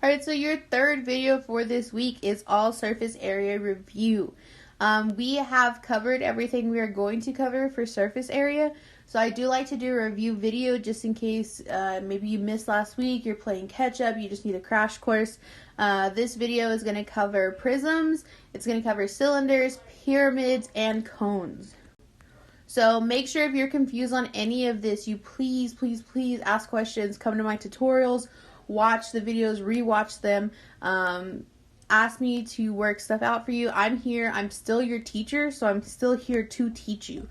Alright, so your third video for this week is all surface area review. We have covered everything we are going to cover for surface area. So I do like to do a review video just in case maybe you missed last week, you're playing catch up, you just need a crash course. This video is going to cover prisms, it's going to cover cylinders, pyramids, and cones. So make sure if you're confused on any of this, you please ask questions, come to my tutorials, watch the videos, rewatch them, ask me to work stuff out for you. I'm here, I'm still your teacher, so I'm still here to teach you.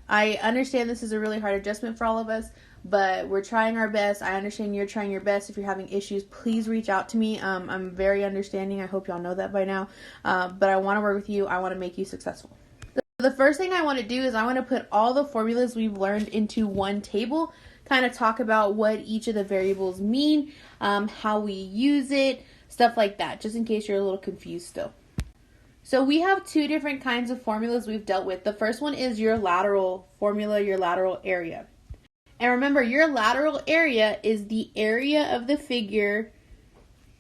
I understand this is a really hard adjustment for all of us, but we're trying our best. I understand you're trying your best. If you're having issues, please reach out to me. I'm very understanding. I hope y'all know that by now, but I want to work with you. I want to make you successful. The first thing I want to do is I want to put all the formulas we've learned into one table, kind of talk about what each of the variables mean, how we use it, stuff like that, just in case you're a little confused still. So we have two different kinds of formulas we've dealt with. The first one is your lateral formula, your lateral area. And remember, your lateral area is the area of the figure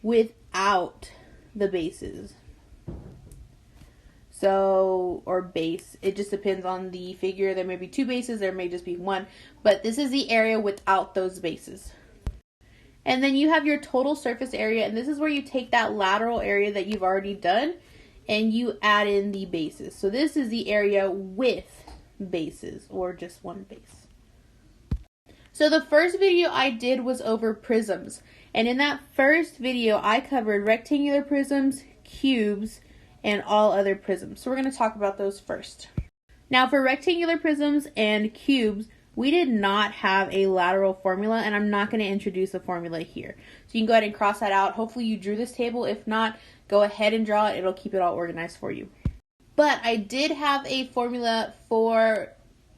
without the bases. So, or base, it just depends on the figure. There may be two bases, there may just be one, but this is the area without those bases. And then you have your total surface area, and this is where you take that lateral area that you've already done and you add in the bases. So this is the area with bases, or just one base. So the first video I did was over prisms, and in that first video I covered rectangular prisms, cubes, and all other prisms. So we're going to talk about those first. Now for rectangular prisms and cubes, we did not have a lateral formula, and I'm not going to introduce a formula here. So you can go ahead and cross that out. Hopefully you drew this table. If not, go ahead and draw it. It'll keep it all organized for you. But I did have a formula for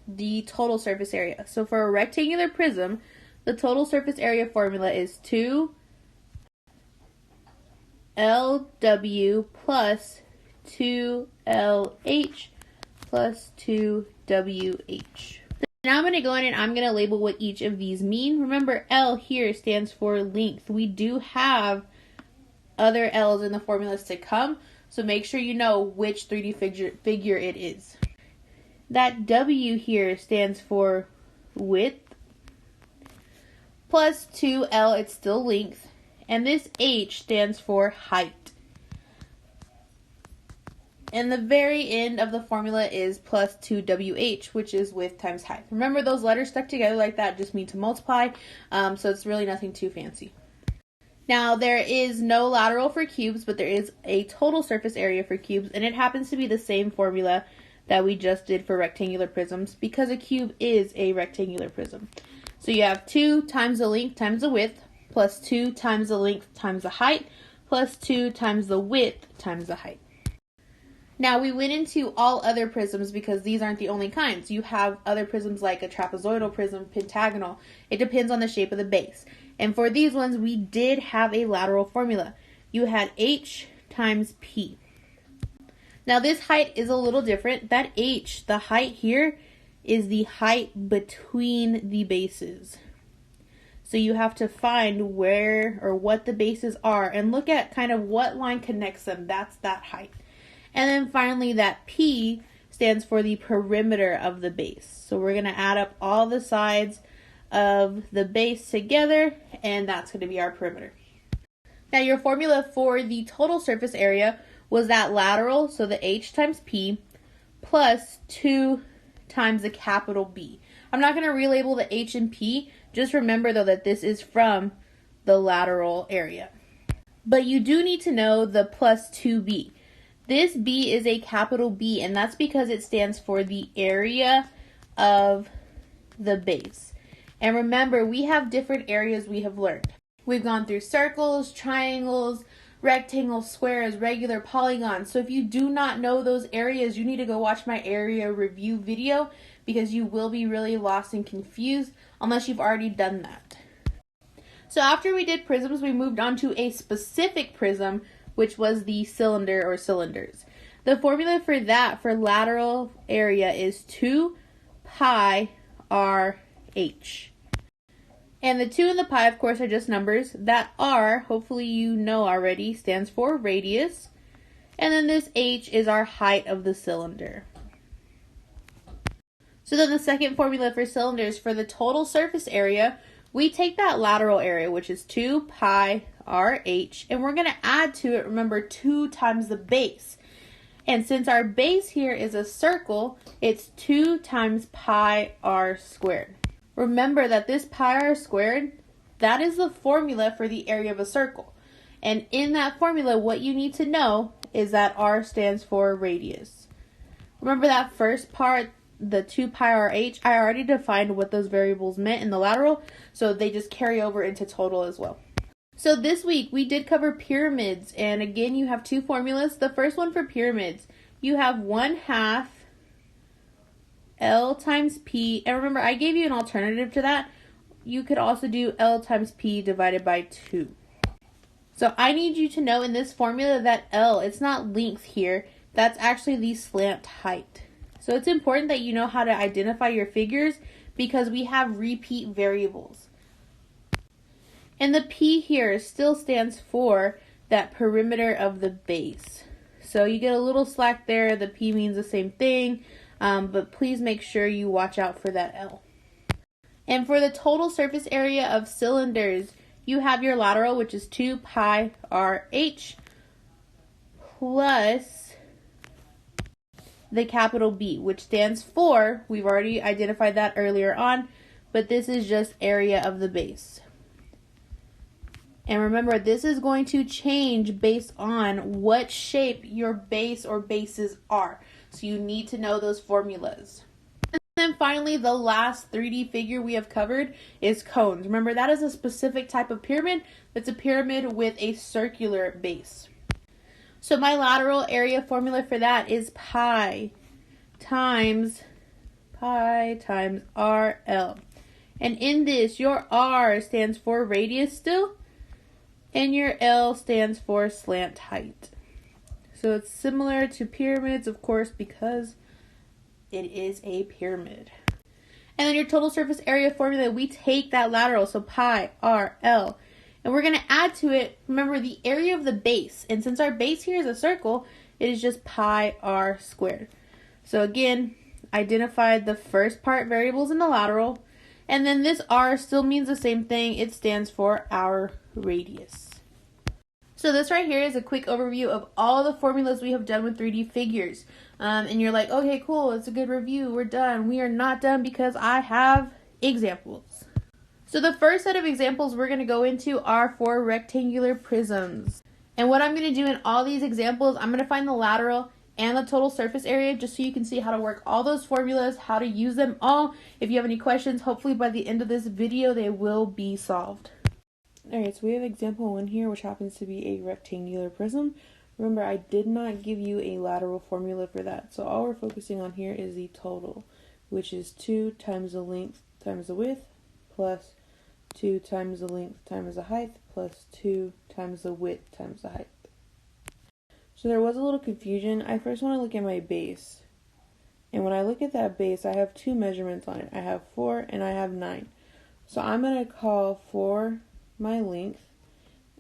the total surface area. So for a rectangular prism, the total surface area formula is 2LW plus 2LH plus 2WH. Now I'm going to go in and I'm going to label what each of these mean. Remember, L here stands for length. We do have other L's in the formulas to come, so make sure you know which 3D figure it is. That W here stands for width, plus 2L, it's still length, and this H stands for height. And the very end of the formula is plus 2WH, which is width times height. Remember, those letters stuck together like that just mean to multiply, so it's really nothing too fancy. Now, there is no lateral for cubes, but there is a total surface area for cubes, and it happens to be the same formula that we just did for rectangular prisms, because a cube is a rectangular prism. So you have 2 times the length times the width, plus 2 times the length times the height, plus 2 times the width times the height. Now we went into all other prisms because these aren't the only kinds. You have other prisms like a trapezoidal prism, pentagonal. It depends on the shape of the base. And for these ones, we did have a lateral formula. You had H times P. Now this height is a little different. That H, the height here, is the height between the bases. So you have to find where or what the bases are and look at kind of what line connects them. That's that height. And then finally, that P stands for the perimeter of the base. So we're going to add up all the sides of the base together, and that's going to be our perimeter. Now your formula for the total surface area was that lateral, so the H times P, plus 2 times the capital B. I'm not going to relabel the H and P. Just remember, though, that this is from the lateral area. But you do need to know the plus 2B. This B is a capital B, and that's because it stands for the area of the base. And remember, we have different areas we have learned. We've gone through circles, triangles, rectangles, squares, regular polygons. So if you do not know those areas, you need to go watch my area review video, because you will be really lost and confused unless you've already done that. So after we did prisms, we moved on to a specific prism, which was the cylinder or cylinders. The formula for that, for lateral area, is 2 pi RH. And the 2 and the pi, of course, are just numbers. That r, hopefully you know already, stands for radius. And then this h is our height of the cylinder. So then the second formula for cylinders, for the total surface area, we take that lateral area, which is 2 pi RH, and we're going to add to it, remember, 2 times the base. And since our base here is a circle, it's 2 times pi r squared. Remember that this pi r squared, that is the formula for the area of a circle. And in that formula, what you need to know is that r stands for radius. Remember that first part, the 2 pi RH, I already defined what those variables meant in the lateral, so they just carry over into total as well. So this week we did cover pyramids, and again you have 2 formulas. The first one for pyramids, you have 1/2 L times P, and remember I gave you an alternative to that. You could also do L times P divided by 2. So I need you to know in this formula that L, it's not length here, that's actually the slant height. So it's important that you know how to identify your figures because we have repeat variables. And the P here still stands for that perimeter of the base. So you get a little slack there, the P means the same thing, but please make sure you watch out for that L. And for the total surface area of cylinders, you have your lateral, which is 2 pi RH, plus the capital B, which stands for, we've already identified that earlier on, but this is just area of the base. And remember, this is going to change based on what shape your base or bases are. So you need to know those formulas. And then finally, the last 3D figure we have covered is cones. Remember, that is a specific type of pyramid. That's a pyramid with a circular base. So my lateral area formula for that is pi times RL. And in this, your R stands for radius still, and your L stands for slant height. So it's similar to pyramids, of course, because it is a pyramid. And then your total surface area formula, we take that lateral, so pi RL, and we're going to add to it, remember, the area of the base. And since our base here is a circle, it is just pi r squared. So again, identify the first part variables in the lateral. And then this r still means the same thing. It stands for our radius. So this right here is a quick overview of all the formulas we have done with 3D figures. And you're like, okay, cool, it's a good review. We're done. We are not done because I have examples. So the first set of examples we're going to go into are for rectangular prisms. And what I'm going to do in all these examples, I'm going to find the lateral and the total surface area just so you can see how to work all those formulas, how to use them all. If you have any questions, hopefully by the end of this video, they will be solved. Alright, so we have example 1 here, which happens to be a rectangular prism. Remember, I did not give you a lateral formula for that. So all we're focusing on here is the total, which is 2 times the length times the width, plus 2 times the length times the height, plus 2 times the width times the height. So there was a little confusion. I first want to look at my base. And when I look at that base, I have 2 measurements on it. I have 4 and I have 9. So I'm going to call 4 my length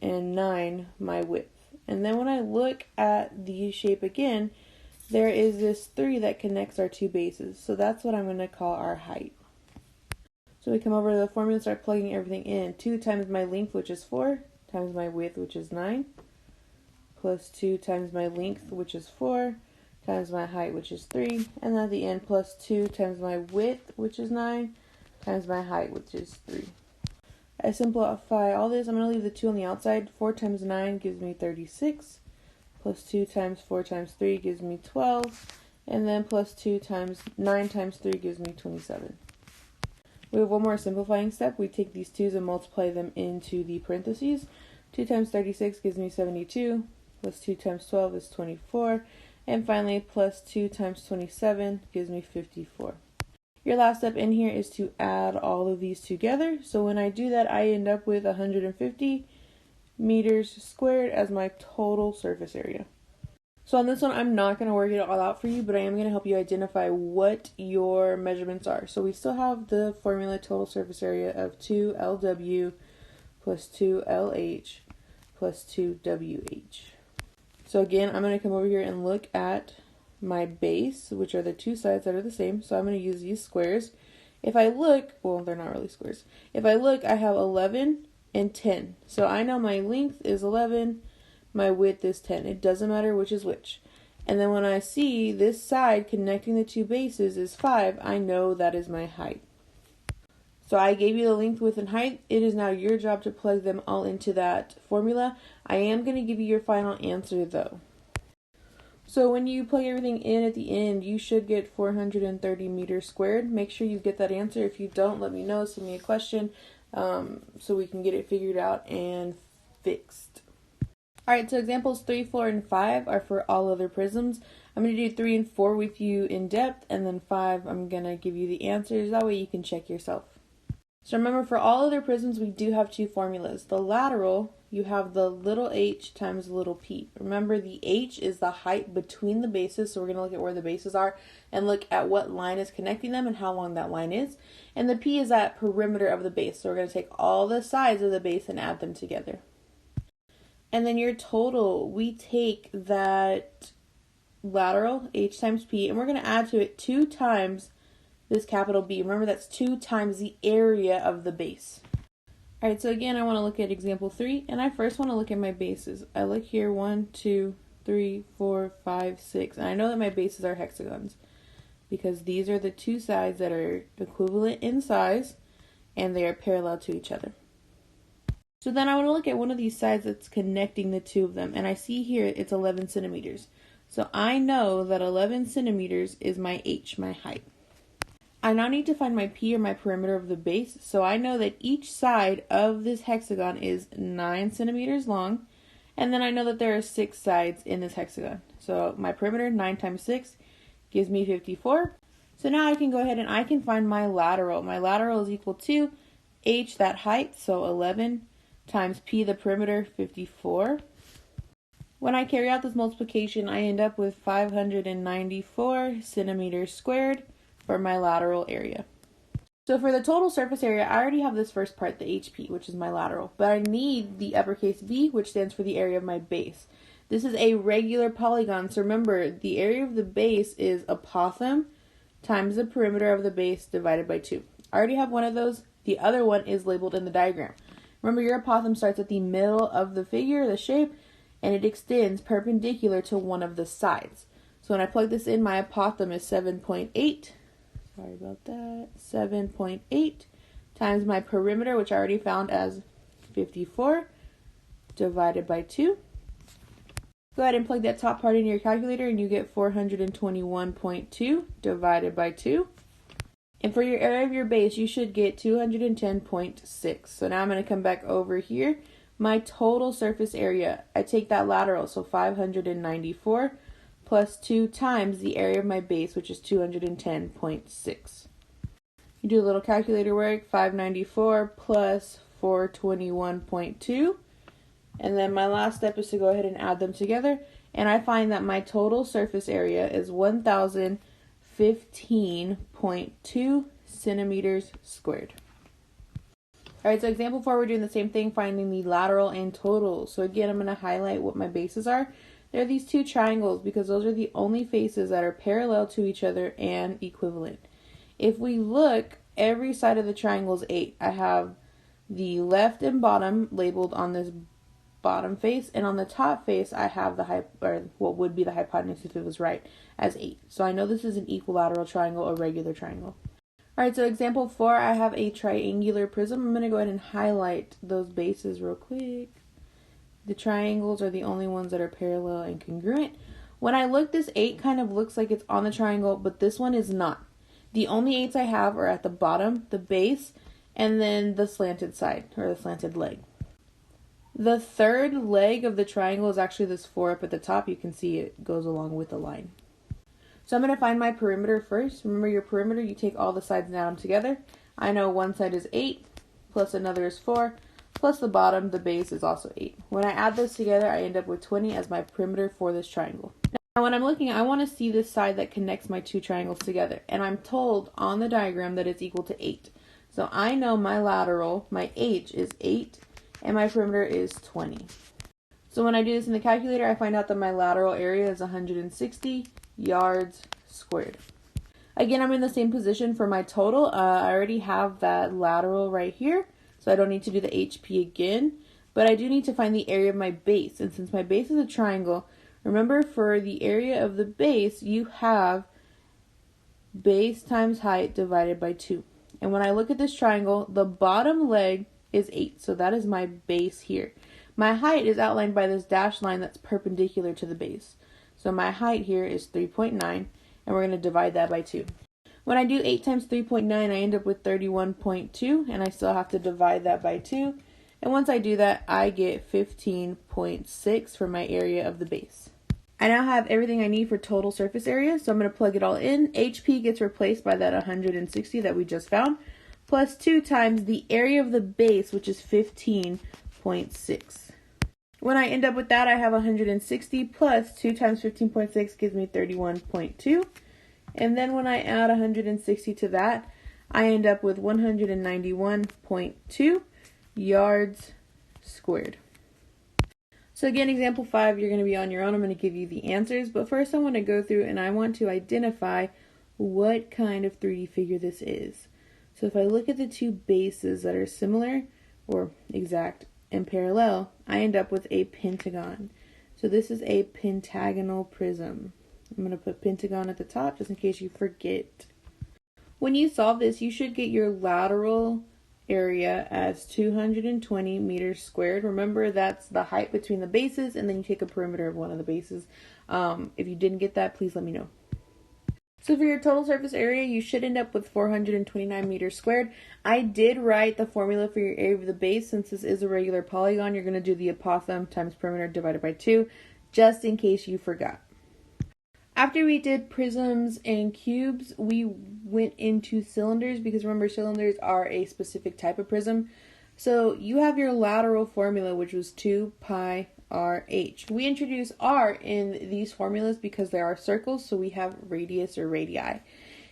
and 9 my width. And then when I look at the shape again, there is this 3 that connects our 2 bases. So that's what I'm going to call our height. So we come over to the formula and start plugging everything in. 2 times my length, which is 4, times my width, which is 9, plus 2 times my length, which is 4, times my height, which is 3, and then at the end, plus 2 times my width, which is 9, times my height, which is 3. I simplify all this. I'm going to leave the 2 on the outside. 4 times 9 gives me 36, plus 2 times 4 times 3 gives me 12, and then plus 2 times 9 times 3 gives me 27. We have one more simplifying step. We take these 2's and multiply them into the parentheses. 2 times 36 gives me 72, plus 2 times 12 is 24, and finally plus 2 times 27 gives me 54. Your last step in here is to add all of these together. So when I do that, I end up with 150 meters squared as my total surface area. So on this one, I'm not going to work it all out for you, but I am going to help you identify what your measurements are. So we still have the formula total surface area of 2LW plus 2LH plus 2WH. So again, I'm going to come over here and look at my base, which are the two sides that are the same. So I'm going to use these squares. If I look, well, they're not really squares. If I look, I have 11 and 10. So I know my length is 11, my width is 10. It doesn't matter which is which. And then when I see this side connecting the two bases is 5, I know that is my height. So I gave you the length, width, and height. It is now your job to plug them all into that formula. I am going to give you your final answer though. So when you plug everything in at the end, you should get 430 meters squared. Make sure you get that answer. If you don't, let me know. Send me a question so we can get it figured out and fixed. Alright, so examples 3, 4, and 5 are for all other prisms. I'm going to do 3 and 4 with you in depth, and then 5 I'm going to give you the answers. That way you can check yourself. So remember, for all other prisms, we do have two formulas. The lateral, you have the little h times the little p. Remember, the h is the height between the bases, so we're going to look at where the bases are and look at what line is connecting them and how long that line is. And the p is that perimeter of the base, so we're going to take all the sides of the base and add them together. And then your total, we take that lateral, h times p, and we're going to add to it 2 times this capital B. Remember, that's 2 times the area of the base. Alright, so again, I want to look at example 3, and I first want to look at my bases. I look here, 1, 2, 3, 4, 5, 6, and I know that my bases are hexagons because these are the two sides that are equivalent in size and they are parallel to each other. So then I want to look at one of these sides that's connecting the two of them, and I see here it's 11 centimeters. So I know that 11 centimeters is my h, my height. I now need to find my p, or my perimeter of the base, so I know that each side of this hexagon is 9 centimeters long, and then I know that there are 6 sides in this hexagon. So my perimeter, 9 times 6, gives me 54. So now I can go ahead and I can find my lateral. My lateral is equal to h, that height, so 11 times p, the perimeter, 54. When I carry out this multiplication, I end up with 594 centimeters squared for my lateral area. So for the total surface area, I already have this first part, the HP, which is my lateral, but I need the uppercase B, which stands for the area of my base. This is a regular polygon, so remember, the area of the base is apothem times the perimeter of the base divided by 2. I already have one of those. The other one is labeled in the diagram. Remember, your apothem starts at the middle of the figure, the shape, and it extends perpendicular to one of the sides. So when I plug this in, my apothem is 7.8. Sorry about that. 7.8 times my perimeter, which I already found as 54, divided by 2. Go ahead and plug that top part in your calculator and you get 421.2 divided by 2. And for your area of your base, you should get 210.6. So now I'm going to come back over here. My total surface area, I take that lateral, so 594 plus 2 times the area of my base, which is 210.6. You do a little calculator work, 594 plus 421.2. And then my last step is to go ahead and add them together. And I find that my total surface area is 1,015.2 centimeters squared. Alright, so example 4, we're doing the same thing, finding the lateral and total. So again, I'm going to highlight what my bases are. There are these two triangles because those are the only faces that are parallel to each other and equivalent. If we look, every side of the triangle is 8. I have the left and bottom labeled on this bottom face, and on the top face I have the what would be the hypotenuse if it was right, as 8. So I know this is an equilateral triangle or regular triangle. Alright, so example 4, I have a triangular prism. I'm going to go ahead and highlight those bases real quick. The triangles are the only ones that are parallel and congruent. When I look, this 8 kind of looks like it's on the triangle, but this one is not. The only 8s I have are at the bottom, the base, and then the slanted side, or the slanted leg. The third leg of the triangle is actually this 4 up at the top. You can see it goes along with the line. So I'm going to find my perimeter first. Remember, your perimeter, you take all the sides and add them together. I know one side is 8, plus another is 4, plus the bottom, the base, is also 8. When I add those together, I end up with 20 as my perimeter for this triangle. Now when I'm looking, I want to see this side that connects my two triangles together. And I'm told on the diagram that it's equal to 8. So I know my lateral, my H is 8, and my perimeter is 20. So when I do this in the calculator, I find out that my lateral area is 160 yards squared. Again, I'm in the same position for my total. I already have that lateral right here, so I don't need to do the HP again. But I do need to find the area of my base. And since my base is a triangle, remember for the area of the base, you have base times height divided by 2. And when I look at this triangle, the bottom leg is 8. So that is my base here. My height is outlined by this dashed line that's perpendicular to the base. So my height here is 3.9, and we're going to divide that by 2. When I do 8 times 3.9, I end up with 31.2, and I still have to divide that by 2. And once I do that, I get 15.6 for my area of the base. I now have everything I need for total surface area, so I'm going to plug it all in. HP gets replaced by that 160 that we just found, plus 2 times the area of the base, which is 15.6. When I end up with that, I have 160 plus 2 times 15.6 gives me 31.2. And then when I add 160 to that, I end up with 191.2 yards squared. So again, example 5, you're going to be on your own. I'm going to give you the answers, but first I want to go through and I want to identify what kind of 3D figure this is. So if I look at the two bases that are similar or exact and parallel, I end up with a pentagon. So this is a pentagonal prism. I'm going to put pentagon at the top just in case you forget. When you solve this, you should get your lateral area as 220 meters squared. Remember, that's the height between the bases, and then you take a perimeter of one of the bases. If you didn't get that, please let me know. So for your total surface area, you should end up with 429 meters squared. I did write the formula for your area of the base. Since this is a regular polygon, you're going to do the apothem times perimeter divided by 2, just in case you forgot. After we did prisms and cubes, we went into cylinders because remember, cylinders are a specific type of prism. So you have your lateral formula, which was 2 pi RH. We introduce R in these formulas because there are circles, so we have radius or radii.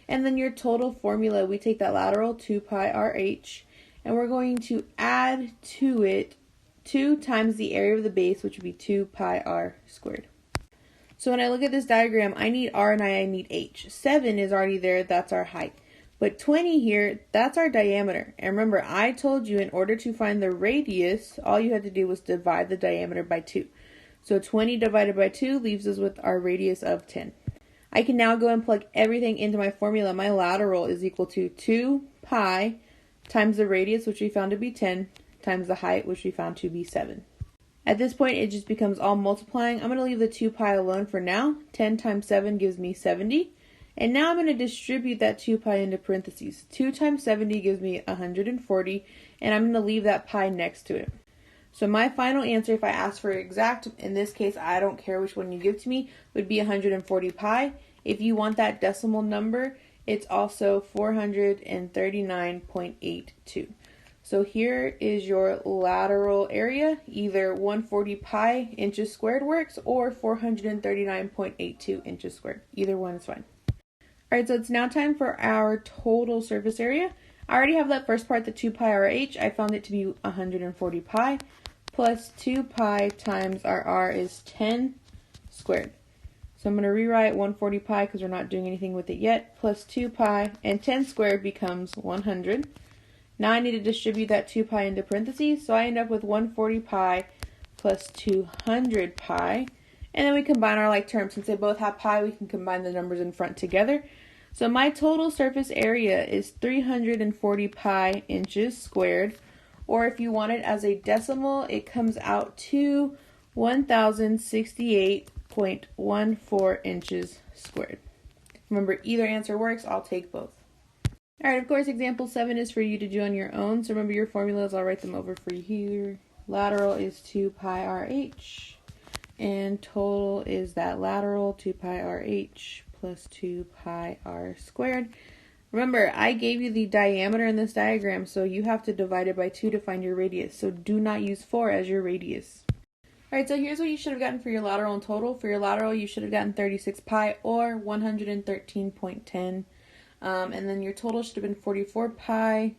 And then your total formula, we take that lateral 2 pi RH, and we're going to add to it 2 times the area of the base, which would be 2 pi R squared. So when I look at this diagram, I need R and I need H. 7 is already there, that's our height. But 20 here, that's our diameter. And remember, I told you in order to find the radius, all you had to do was divide the diameter by 2. So 20 divided by 2 leaves us with our radius of 10. I can now go and plug everything into my formula. My lateral is equal to 2 pi times the radius, which we found to be 10, times the height, which we found to be 7. At this point, it just becomes all multiplying. I'm going to leave the 2 pi alone for now. 10 times 7 gives me 70. And now I'm going to distribute that 2 pi into parentheses. 2 times 70 gives me 140, and I'm going to leave that pi next to it. So my final answer, if I ask for exact, in this case, I don't care which one you give to me, would be 140 pi. If you want that decimal number, it's also 439.82. So here is your lateral area. Either 140 pi inches squared works or 439.82 inches squared. Either one is fine. Alright, so it's now time for our total surface area. I already have that first part, the 2 pi RH. I found it to be 140 pi plus 2 pi times our R is 10 squared. So I'm going to rewrite 140 pi because we're not doing anything with it yet, plus 2 pi, and 10 squared becomes 100. Now I need to distribute that 2 pi into parentheses, so I end up with 140 pi plus 200 pi. And then we combine our like terms. Since they both have pi, we can combine the numbers in front together. So my total surface area is 340 pi inches squared. Or if you want it as a decimal, it comes out to 1068.14 inches squared. Remember, either answer works. I'll take both. Alright, of course, example 7 is for you to do on your own. So remember your formulas, I'll write them over for you here. Lateral is 2 pi RH. And total is that lateral 2 pi RH plus 2 pi R squared. Remember, I gave you the diameter in this diagram, so you have to divide it by 2 to find your radius. So do not use 4 as your radius. Alright, so here's what you should have gotten for your lateral and total. For your lateral, you should have gotten 36 pi or 113.10. And then your total should have been 44 pi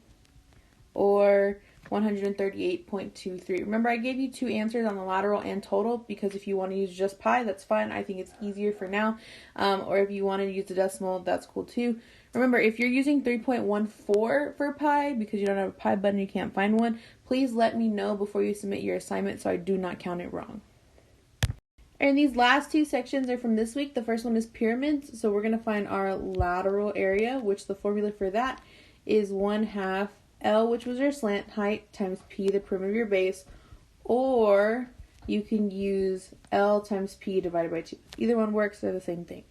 or 138.23. Remember, I gave you two answers on the lateral and total because if you want to use just pi, that's fine. I think it's easier for now. Or if you want to use the decimal, that's cool too. Remember, if you're using 3.14 for pi because you don't have a pi button, you can't find one, please let me know before you submit your assignment so I do not count it wrong. And these last two sections are from this week. The first one is pyramids. So we're going to find our lateral area, which the formula for that is 1/2 L, which was your slant height, times P, the perimeter of your base, or you can use L times P divided by 2. Either one works, they're the same thing.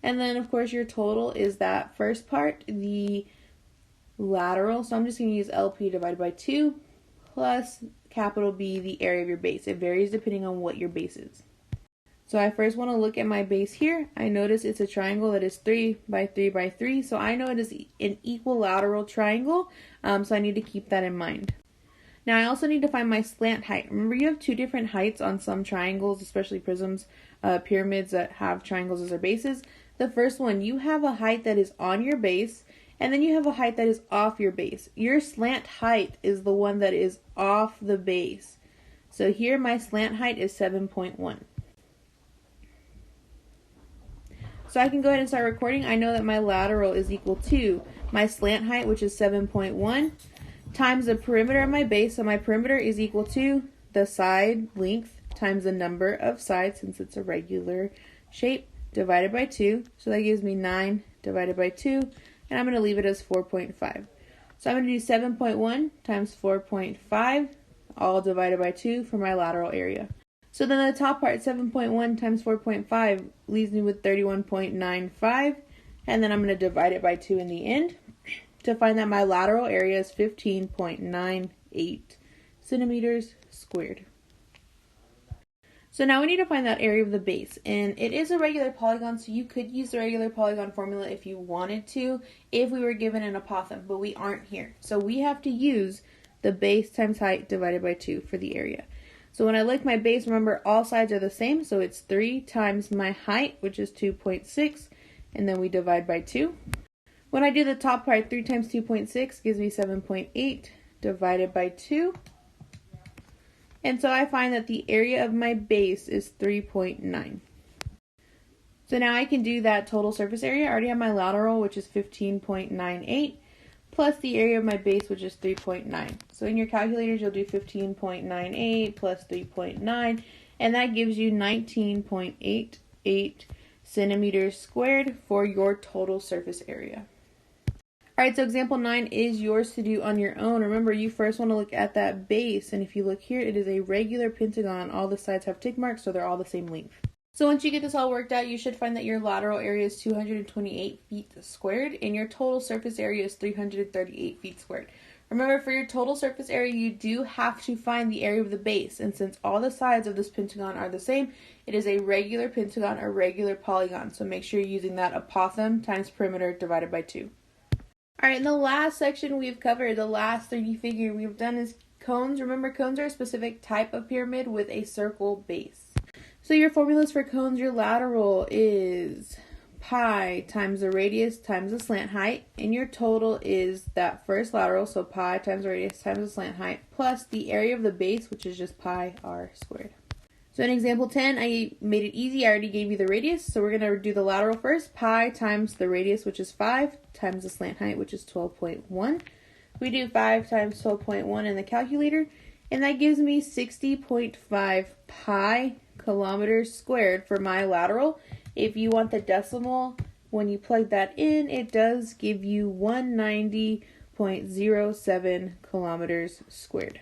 And then, of course, your total is that first part, the lateral. So I'm just going to use LP divided by 2 plus capital B, the area of your base. It varies depending on what your base is. So I first want to look at my base here. I notice it's a triangle that is 3 by 3 by 3. So I know it is an equilateral triangle. So I need to keep that in mind. Now I also need to find my slant height. Remember, you have two different heights on some triangles, especially prisms, pyramids that have triangles as their bases. The first one, you have a height that is on your base, and then you have a height that is off your base. Your slant height is the one that is off the base. So here my slant height is 7.1. So I can go ahead and start recording. I know that my lateral is equal to my slant height, which is 7.1, times the perimeter of my base. So my perimeter is equal to the side length times the number of sides, since it's a regular shape, divided by 2. So that gives me 9 divided by 2, and I'm going to leave it as 4.5. So I'm going to do 7.1 times 4.5, all divided by 2 for my lateral area. So then the top part, 7.1 times 4.5, leaves me with 31.95, and then I'm going to divide it by 2 in the end to find that my lateral area is 15.98 centimeters squared. So now we need to find that area of the base, and it is a regular polygon, so you could use the regular polygon formula if you wanted to, if we were given an apothem, but we aren't here. So we have to use the base times height divided by 2 for the area. So when I look at my base, remember all sides are the same, so it's 3 times my height, which is 2.6, and then we divide by 2. When I do the top part, 3 times 2.6 gives me 7.8 divided by 2. And so I find that the area of my base is 3.9. So now I can do that total surface area. I already have my lateral, which is 15.98, plus the area of my base, which is 3.9. So in your calculators, you'll do 15.98 plus 3.9, and that gives you 19.88 centimeters squared for your total surface area. Alright, so example 9 is yours to do on your own. Remember, you first want to look at that base, and if you look here, it is a regular pentagon. All the sides have tick marks, so they're all the same length. So once you get this all worked out, you should find that your lateral area is 228 feet squared, and your total surface area is 338 feet squared. Remember, for your total surface area, you do have to find the area of the base, and since all the sides of this pentagon are the same, it is a regular pentagon or regular polygon, so make sure you're using that apothem times perimeter divided by 2. Alright, in the last section we've covered, the last 3D figure we've done is cones. Remember, cones are a specific type of pyramid with a circle base. So your formulas for cones, your lateral is pi times the radius times the slant height, and your total is that first lateral, so pi times the radius times the slant height, plus the area of the base, which is just pi r squared. So in example 10, I made it easy. I already gave you the radius, so we're going to do the lateral first. Pi times the radius, which is 5, times the slant height, which is 12.1. We do 5 times 12.1 in the calculator, and that gives me 60.5 pi kilometers squared for my lateral. If you want the decimal, when you plug that in, it does give you 190.07 kilometers squared.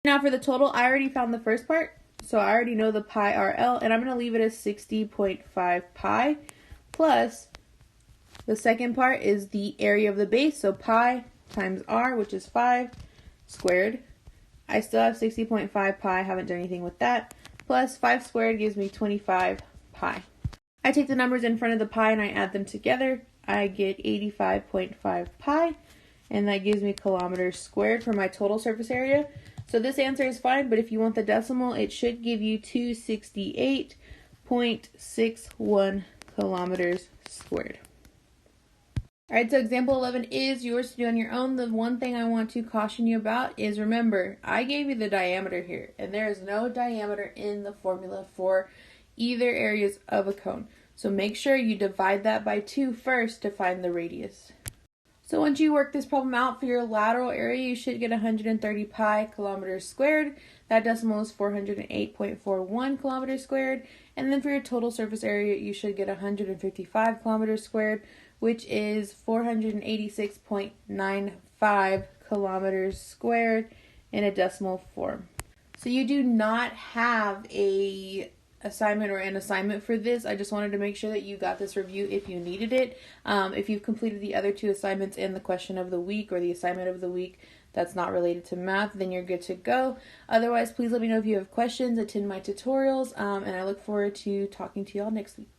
Now for the total, I already found the first part. So I already know the pi RL, and I'm going to leave it as 60.5 pi, plus the second part is the area of the base, so pi times r, which is 5, squared. I still have 60.5 pi, haven't done anything with that, plus 5 squared gives me 25 pi. I take the numbers in front of the pi and I add them together. I get 85.5 pi, and that gives me kilometers squared for my total surface area. So this answer is fine, but if you want the decimal, it should give you 268.61 kilometers squared. Alright, so example 11 is yours to do on your own. The one thing I want to caution you about is, remember, I gave you the diameter here, and there is no diameter in the formula for either areas of a cone. So make sure you divide that by 2 first to find the radius. So once you work this problem out for your lateral area, you should get 130 pi kilometers squared. That decimal is 408.41 kilometers squared. And then for your total surface area, you should get 155 kilometers squared, which is 486.95 kilometers squared in a decimal form. So you do not have a assignment or an assignment for this. I just wanted to make sure that you got this review if you needed it. If you've completed the other 2 assignments and the question of the week or the assignment of the week that's not related to math, then you're good to go. Otherwise, please let me know if you have questions. Attend my tutorials, and I look forward to talking to you all next week.